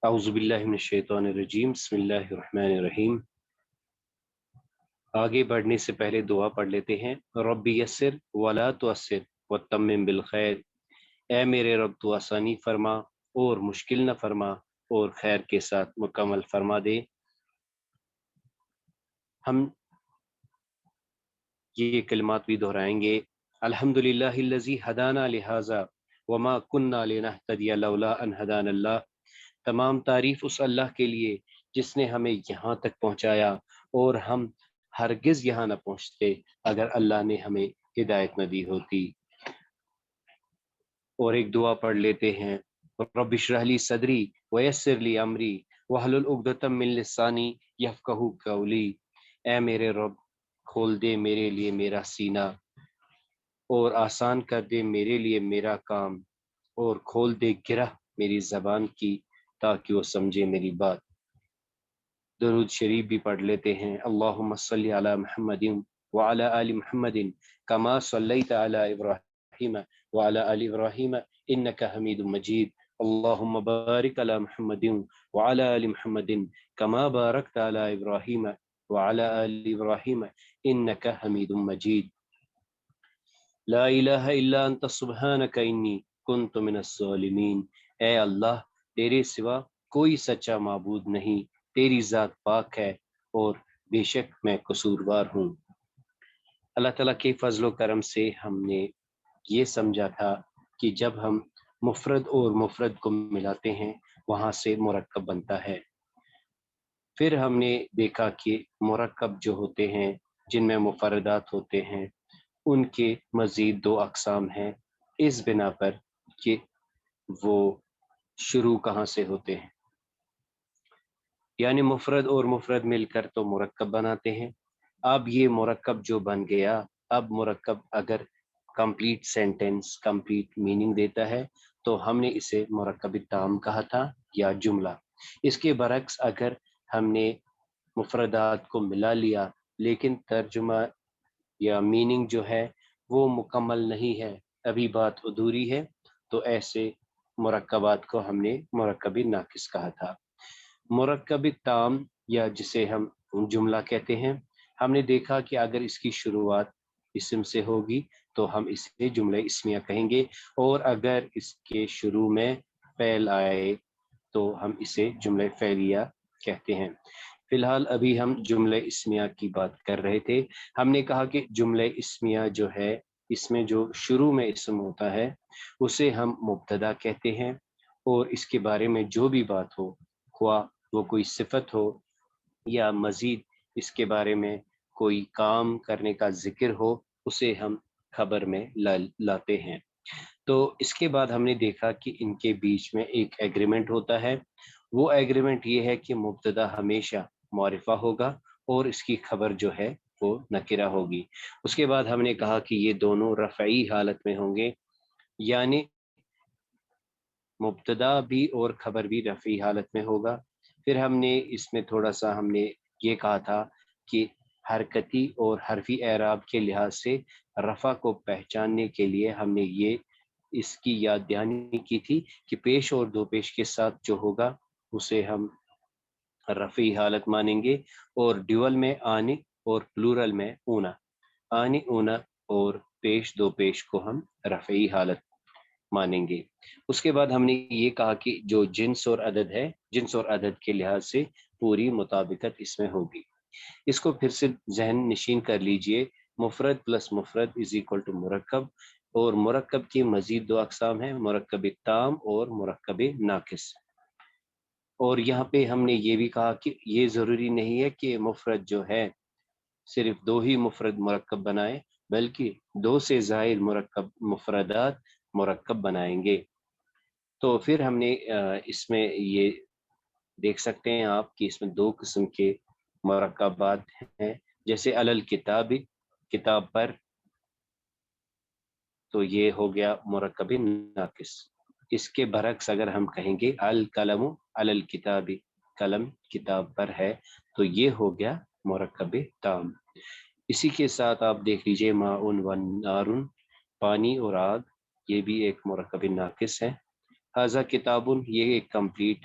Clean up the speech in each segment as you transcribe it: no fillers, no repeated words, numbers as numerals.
اعوذ باللہ من الشیطان الرجیم بسم اللہ الرحمن الرحیم۔ آگے بڑھنے سے پہلے دعا پڑھ لیتے ہیں۔ ربی یسر ولا تعسر وتمم بالخیر، اے میرے رب تو آسانی فرما اور مشکل نہ فرما اور خیر کے ساتھ مکمل فرما دے۔ ہم یہ کلمات بھی دہرائیں گے۔ الحمدللہ الذی ہدانا لہذا وما کننا لنہتدی لولا ان ہدانا اللہ، تمام تعریف اس اللہ کے لیے جس نے ہمیں یہاں تک پہنچایا اور ہم ہرگز یہاں نہ پہنچتے اگر اللہ نے ہمیں ہدایت نہ دی ہوتی۔ اور ایک دعا پڑھ لیتے ہیں۔ رب اشرح لی صدری ویسر لی امری واحلل عقدۃ من لسانی یفقہوا قولی، اے میرے رب کھول دے میرے لیے میرا سینہ اور آسان کر دے میرے لیے میرا کام، اور کھول دے گرہ میری زبان کی تاکہ وہ سمجھے میری بات۔ درود شریف بھی پڑھ لیتے ہیں۔ اللہم صلی علی محمد وعلی آل محمد کما صلیت علی ابراہیم وعلی آل ابراہیم انک حمید مجید، اللہم بارک علی محمد وعلی آل محمد کما بارکت علی ابراہیم وعلی آل ابراہیم انک حمید مجید۔ لا الہ الا انت سبحانک انی کنت من الظالمین، اے اللہ تیرے سوا کوئی سچا معبود نہیں، تیری ذات پاک ہے اور بے شک میں قصوروار ہوں۔ اللہ تعالیٰ کے فضل و کرم سے ہم نے یہ سمجھا تھا کہ جب ہم مفرد اور مفرد کو ملاتے ہیں وہاں سے مرکب بنتا ہے۔ پھر ہم نے دیکھا کہ مرکب جو ہوتے ہیں جن میں مفردات ہوتے ہیں ان کے مزید دو اقسام ہیں، اس بنا پر کہ وہ شروع کہاں سے ہوتے ہیں، یعنی مفرد اور مفرد مل کر تو مرکب بناتے ہیں۔ اب یہ مرکب جو بن گیا، اب مرکب اگر کمپلیٹ سینٹینس کمپلیٹ میننگ دیتا ہے تو ہم نے اسے مرکب تام کہا تھا یا جملہ۔ اس کے برعکس اگر ہم نے مفردات کو ملا لیا لیکن ترجمہ یا میننگ جو ہے وہ مکمل نہیں ہے، ابھی بات ادھوری ہے، تو ایسے مرکبات کو ہم نے مرکب ناقص کہا تھا۔ مرکب تام یا جسے ہم جملہ کہتے ہیں، ہم نے دیکھا کہ اگر اس کی شروعات اسم سے ہوگی تو ہم اسے جملہ اسمیہ کہیں گے، اور اگر اس کے شروع میں فعل آئے تو ہم اسے جملہ فعلیہ کہتے ہیں۔ فی الحال ابھی ہم جملہ اسمیہ کی بات کر رہے تھے۔ ہم نے کہا کہ جملہ اسمیہ جو ہے اس میں جو شروع میں اسم ہوتا ہے اسے ہم مبتدا کہتے ہیں، اور اس کے بارے میں جو بھی بات ہو، خواہ وہ کوئی صفت ہو یا مزید اس کے بارے میں کوئی کام کرنے کا ذکر ہو، اسے ہم خبر میں لاتے ہیں۔ تو اس کے بعد ہم نے دیکھا کہ ان کے بیچ میں ایک ایگریمنٹ ہوتا ہے۔ وہ ایگریمنٹ یہ ہے کہ مبتدا ہمیشہ معرفہ ہوگا اور اس کی خبر جو ہے وہ نکرہ ہوگی۔ اس کے بعد ہم نے کہا کہ یہ دونوں رفعی حالت میں ہوں گے، یعنی مبتدا بھی اور خبر بھی رفعی حالت میں ہوگا۔ پھر ہم نے اس میں تھوڑا سا ہم نے یہ کہا تھا کہ حرکتی اور حرفی اعراب کے لحاظ سے رفع کو پہچاننے کے لیے ہم نے یہ اس کی یاد دہانی کی تھی کہ پیش اور دو پیش کے ساتھ جو ہوگا اسے ہم رفعی حالت مانیں گے، اور ڈیول میں آنے اور پلورل میں اونا، آنے اونا اور پیش دو پیش کو ہم رفعی حالت مانیں گے۔ اس کے بعد ہم نے یہ کہا کہ جو جنس اور عدد ہے، جنس اور عدد کے لحاظ سے پوری مطابقت اس میں ہوگی۔ اس کو پھر سے ذہن نشین کر لیجئے، مفرد پلس مفرد از اکول ٹو مرکب، اور مرکب کی مزید دو اقسام ہیں، مرکب تام اور مرکب ناقص۔ اور یہاں پہ ہم نے یہ بھی کہا کہ یہ ضروری نہیں ہے کہ مفرد جو ہے صرف دو ہی مفرد مرکب بنائے، بلکہ دو سے زائد مرکب مفردات مرکب بنائیں گے۔ تو پھر ہم نے اس میں یہ دیکھ سکتے ہیں آپ کہ اس میں دو قسم کے مرکبات ہیں، جیسے علل کتاب، کتاب پر، تو یہ ہو گیا مرکب ناقص۔ اس کے برعکس اگر ہم کہیں گے القلم علی الکتاب، قلم کتاب پر ہے، تو یہ ہو گیا مرکب تام۔ اسی کے ساتھ آپ دیکھ لیجئے ماء و نار، پانی اور آگ، یہ بھی ایک مرکب ناقص ہے۔ ھذا کتاب، یہ ایک کمپلیٹ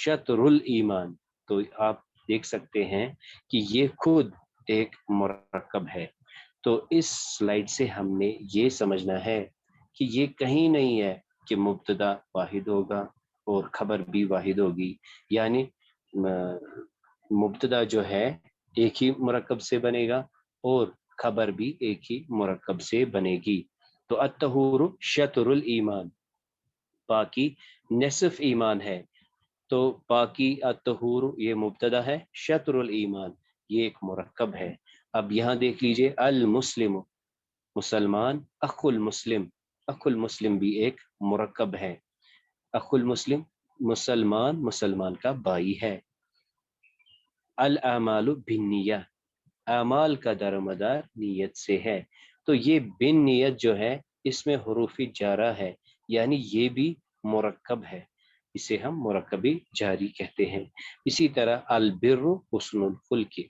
شطر الایمان، تو آپ دیکھ سکتے ہیں کہ یہ خود ایک مرکب ہے. تو اس سلائیڈ سے ہم نے یہ سمجھنا ہے کہ یہ کہیں نہیں ہے کہ مبتدا واحد ہوگا اور خبر بھی واحد ہوگی، یعنی مبتدا جو ہے ایک ہی مرکب سے بنے گا اور خبر بھی ایک ہی مرکب سے بنے گی. تو الطہور شطر الایمان، پاکی نصف ایمان ہے. تو پاکی الطہور یہ مبتدا ہے، شطر الایمان یہ ایک مرکب ہے. اب یہاں دیکھ لیجئے المسلم، مسلمان، اخ المسلم، اخ المسلم بھی ایک مرکب ہے. اخ المسلم مسلمان، مسلمان کا بھائی ہے. الاعمال بالنیہ، اعمال کا درمدار نیت سے ہے. تو یہ بن نیت جو ہے اس میں حروف جارہ ہے، یعنی یہ بھی مرکب ہے، اسے ہم مرکبی جاری کہتے ہیں. اسی طرح البر حسن الخلق،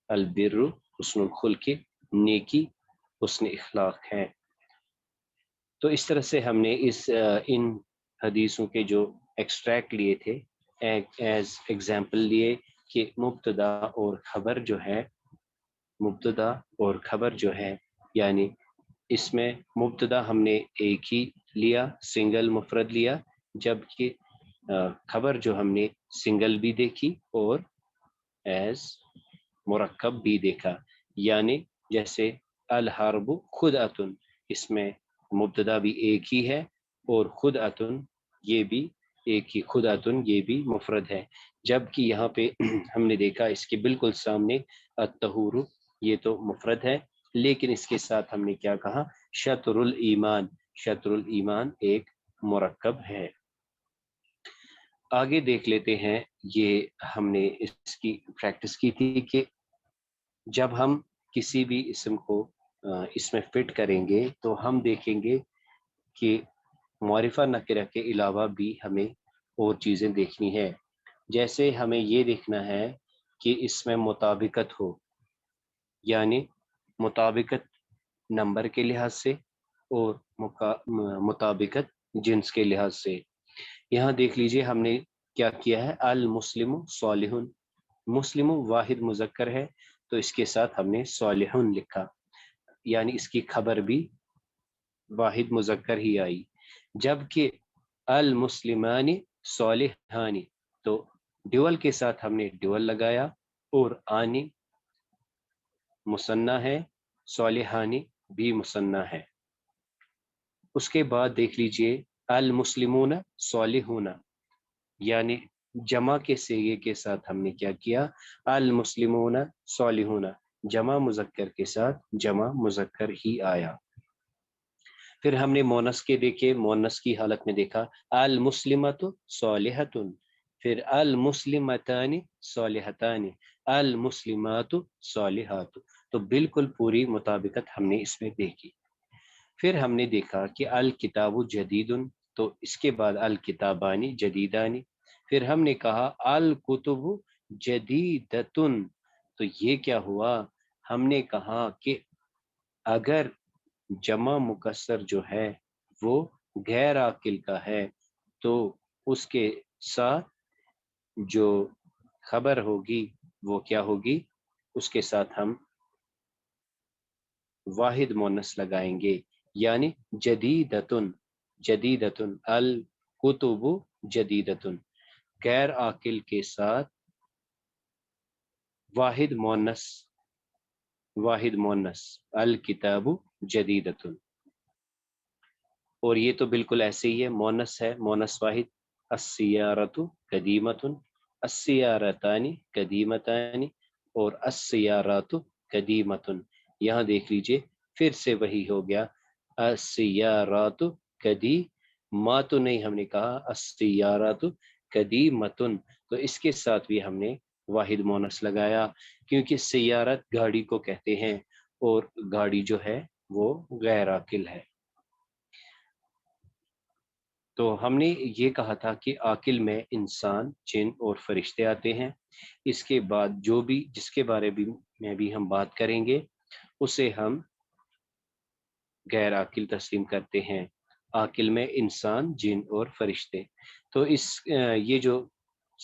البر حسن الخلق نیکی حسن اخلاق ہے. تو اس طرح سے ہم نے ان حدیثوں کے جو ایکسٹریکٹ لیے تھے ایز ایگزامپل لیے کہ مبتدا اور خبر جو ہے، مبتدا اور خبر جو ہے، یعنی اس میں مبتدا ہم نے ایک ہی لیا، سنگل مفرد لیا، جبکہ خبر جو ہم نے سنگل بھی دیکھی اور ایز مرکب بھی دیکھا. یعنی جیسے الحرب خدعتن، اس میں مبتدا بھی ایک ہی ہے اور خدعتن یہ بھی ایک ہی، خدعتن یہ بھی مفرد ہے. جبکہ یہاں پہ ہم نے دیکھا اس کے بالکل سامنے الطہور، یہ تو مفرد ہے لیکن اس کے ساتھ ہم نے کیا کہا، شطر الایمان، شطر الایمان ایک مرکب ہے. آگے دیکھ لیتے ہیں، یہ ہم نے اس کی پریکٹس کی تھی کہ جب ہم کسی بھی اسم کو اس میں فٹ کریں گے تو ہم دیکھیں گے کہ معرفہ نکرہ کے علاوہ بھی ہمیں اور چیزیں دیکھنی ہے. جیسے ہمیں یہ دیکھنا ہے کہ اس میں مطابقت ہو، یعنی مطابقت نمبر کے لحاظ سے اور مطابقت جنس کے لحاظ سے. یہاں دیکھ لیجئے ہم نے کیا کیا ہے، المسلم صالح، مسلم واحد مذکر ہے تو اس کے ساتھ ہم نے صالح لکھا، یعنی اس کی خبر بھی واحد مذکر ہی آئی. جبکہ المسلمان صالحان، تو ڈیول کے ساتھ ہم نے ڈیول لگایا اور آنی مثنیٰ ہے، صالحانی بھی مثنیٰ ہے. اس کے بعد دیکھ لیجئے المسلمون صالحون، یعنی جمع کے صیغے کے ساتھ ہم نے کیا کیا، المسلمون صالحون، جمع مذکر کے ساتھ جمع مذکر ہی آیا. پھر ہم نے مونس کے دیکھے، مونس کی حالت میں دیکھا المسلمۃ صالحۃ، پھر المسلمتان صالحتان، المسلمات صالحات. تو بالکل پوری مطابقت ہم نے اس میں دیکھی. پھر ہم نے دیکھا کہ الکتاب جدید، تو اس کے بعد الکتابانی جدیدانی. پھر ہم نے کہا الکتب جدیدتن، تو یہ کیا ہوا، ہم نے کہا کہ اگر جمع مکسر جو ہے وہ غیر عاقل کا ہے تو اس کے ساتھ جو خبر ہوگی وہ کیا ہوگی، اس کے ساتھ ہم واحد مونس لگائیں گے، یعنی جدیدتن، جدیدتن الکتب جدیدتن، غیر عاقل کے ساتھ واحد مونس، واحد مونس الکتاب جدیدتن. اور یہ تو بالکل ایسے ہی ہے، مونس ہے، مونس واحد، السیارۃ قدیمۃ، السیارتان قدیمتان اور السیارات قدیمۃ. یہاں دیکھ لیجئے پھر سے وہی ہو گیا، السیارات قدیمات نہیں، ہم نے کہا السیارات قدیمۃ، تو اس کے ساتھ بھی ہم نے واحد مونس لگایا کیونکہ سیارت گاڑی کو کہتے ہیں اور گاڑی جو ہے وہ غیر عاقل ہے. تو ہم نے یہ کہا تھا کہ عاقل میں انسان، جن اور فرشتے آتے ہیں. اس کے بعد جو بھی جس کے بارے میں بھی ہم بات کریں گے اسے ہم غیر عاقل تسلیم کرتے ہیں. عاقل میں انسان، جن اور فرشتے. تو یہ جو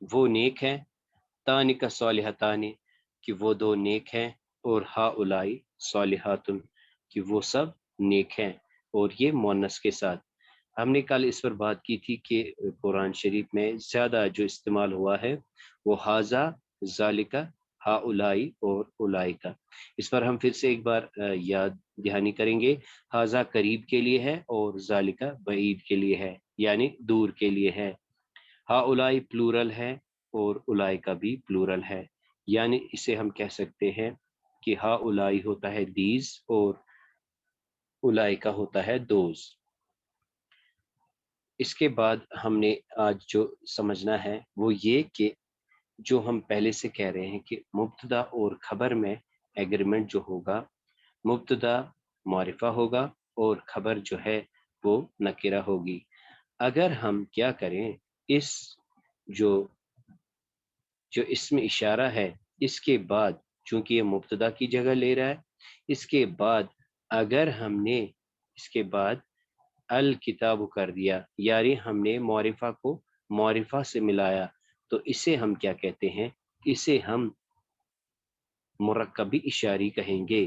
وہ نیک ہیں، تانی کا صالحتانی کہ وہ دو نیک ہیں، اور ہا الائی صالحاتن کہ وہ سب نیک ہیں، اور یہ مونس کے ساتھ۔ ہم نے کل اس پر بات کی تھی کہ قرآن شریف میں زیادہ جو استعمال ہوا ہے وہ ہاذا، ذالکا، ہا الائی اور الائی کا۔ اس پر ہم پھر سے ایک بار یاد دہانی کریں گے۔ ہاذا قریب کے لیے ہے اور ذالکا بعید کے لیے ہے، یعنی دور کے لیے ہے۔ ہا الائی پلورل ہے اور الائی کا بھی پلورل ہے، یعنی اسے ہم کہہ سکتے ہیں کہ ہا الائی ہوتا ہے دیز اور الائی کا ہوتا ہے دوز۔ اس کے بعد ہم نے آج جو سمجھنا ہے وہ یہ کہ جو ہم پہلے سے کہہ رہے ہیں کہ مبتدا اور خبر میں ایگریمنٹ جو ہوگا، مبتدا معرفہ ہوگا اور خبر جو ہے وہ نکرہ ہوگی۔ اگر ہم کیا کریں، اس جو اسم اشارہ ہے اس کے بعد، چونکہ یہ مبتدا کی جگہ لے رہا ہے، اس کے بعد اگر ہم نے اس کے بعد الکتاب کر دیا، یعنی ہم نے معرفہ کو معرفہ سے ملایا، تو اسے ہم کیا کہتے ہیں؟ اسے ہم مرکبی اشاری کہیں گے۔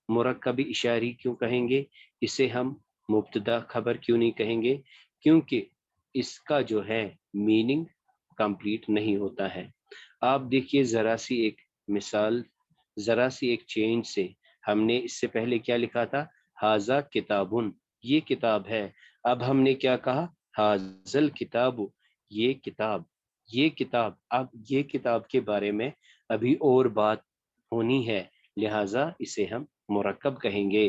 مرکبی اشاری کیوں کہیں گے؟ اسے ہم مبتدا خبر کیوں نہیں کہیں گے؟ کیونکہ اس کا جو ہے میننگ کمپلیٹ نہیں ہوتا ہے۔ آپ دیکھیے ذرا سی ایک مثال، ذرا سی ایک چینج سے، ہم نے اس سے پہلے کیا لکھا تھا؟ ہاذا کتابن، یہ کتاب ہے۔ اب ہم نے کیا کہا؟ ہاذل کتاب، یہ کتاب، یہ کتاب۔ اب یہ کتاب کے بارے میں ابھی اور بات ہونی ہے، لہٰذا اسے ہم مرکب کہیں گے۔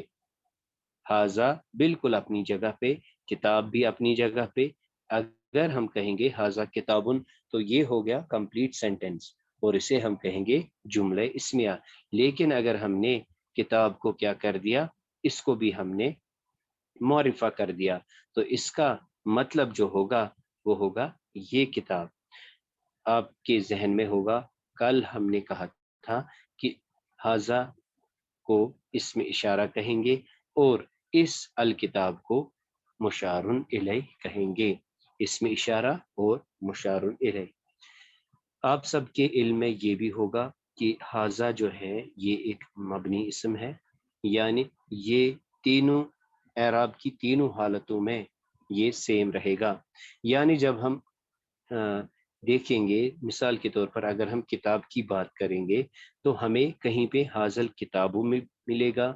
ہاذا بالکل اپنی جگہ پہ، کتاب بھی اپنی جگہ پہ۔ اگر ہم کہیں گے ہاذا کتابن تو یہ ہو گیا کمپلیٹ سینٹینس، اور اسے ہم کہیں گے جملہ اسمیہ۔ لیکن اگر ہم نے کتاب کو کیا کر دیا، اس کو بھی ہم نے معرفہ کر دیا، تو اس کا مطلب جو ہوگا وہ ہوگا یہ کتاب۔ آپ کے ذہن میں ہوگا کل ہم نے کہا تھا کہ ہاذا کو اسم اشارہ کہیں گے اور اس الکتاب کو مشار الیہ کہیں گے، اسم اشارہ اور مشار الیہ۔ آپ سب کے علم میں یہ بھی ہوگا کہ ہاذا جو ہے یہ ایک مبنی اسم ہے، یعنی یہ تینوں اعراب کی تینوں حالتوں میں یہ سیم رہے گا۔ یعنی جب ہم دیکھیں گے، مثال کے طور پر اگر ہم کتاب کی بات کریں گے تو ہمیں کہیں پہ حاضل کتابوں میں ملے گا،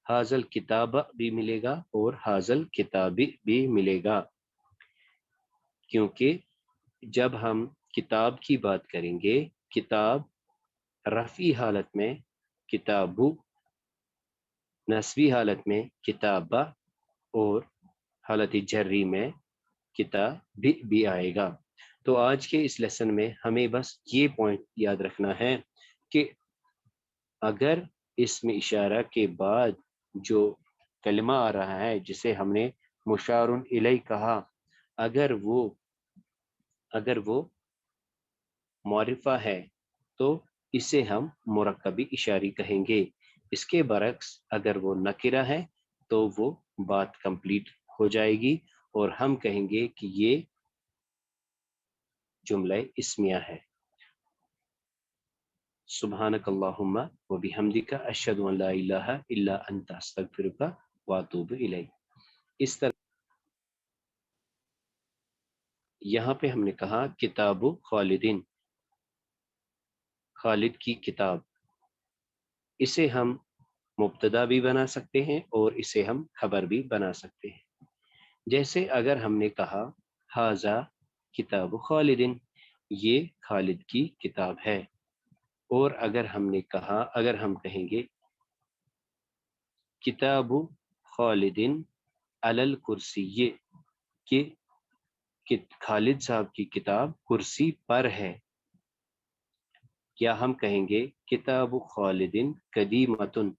حاضل کتاب بھی ملے گا اور حاضل کتابی بھی ملے گا، کیونکہ جب ہم کتاب کی بات کریں گے، کتاب رفعی حالت میں کتابو، نسبی حالت میں کتابہ، اور حالت جری میں کتاب بھی آئے گا۔ تو آج کے اس لیسن میں ہمیں بس یہ پوائنٹ یاد رکھنا ہے کہ اگر اسم اشارہ کے بعد جو کلمہ آ رہا ہے جسے ہم نے مشار الیہ کہا، اگر وہ معرفہ ہے تو اسے ہم مرکبی اشاری کہیں گے۔ اس کے برعکس اگر وہ نکرہ ہے تو وہ بات کمپلیٹ ہو جائے گی اور ہم کہیں گے کہ یہ جملہ اسمیہ ہے۔ سبحانک اللہم و بحمدک اشہد ان لا الہ الا انت استغفرک و اتوب الیک۔ اس طرح یہاں پہ ہم نے کہا کتاب خالدین، خالد کی کتاب، اسے ہم مبتدا بھی بنا سکتے ہیں اور اسے ہم خبر بھی بنا سکتے ہیں۔ جیسے اگر ہم نے کہا ہاذا کتاب خالدین، یہ خالد کی کتاب ہے، اور اگر ہم کہیں گے کتاب خالدین علی الکرسی، کہ خالد صاحب کی کتاب کرسی پر ہے، یا ہم کہیں گے کتاب خالدین قدیمتن،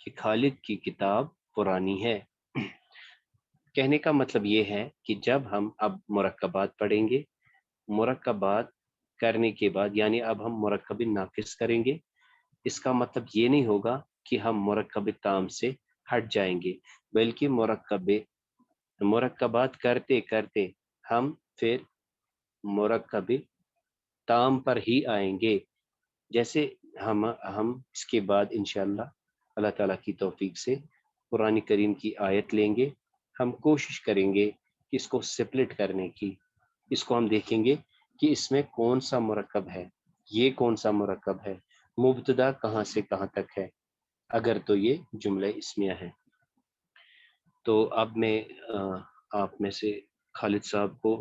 کہ خالد کی کتاب پرانی ہے۔ کہنے کا مطلب یہ ہے کہ جب ہم اب مرکبات پڑھیں گے، مرکبات کرنے کے بعد یعنی اب ہم مرکب ناقص کریں گے، اس کا مطلب یہ نہیں ہوگا کہ ہم مرکب تام سے ہٹ جائیں گے، بلکہ مرکبات کرتے کرتے ہم پھر مرکب تام پر ہی آئیں گے. جیسے ہم اس کے بعد انشاءاللہ اللہ تعالیٰ کی توفیق سے قرآن کریم کی آیت لیں گے. ہم کوشش کریں گے کہ اس کو سپلٹ کرنے کی. اس کو ہم دیکھیں گے کہ اس میں کون سا مرکب ہے, یہ کون سا مرکب ہے, مبتدا کہاں سے کہاں تک ہے, اگر تو یہ جملہ اسمیہ ہے. تو اب میں آپ میں سے خالد صاحب کو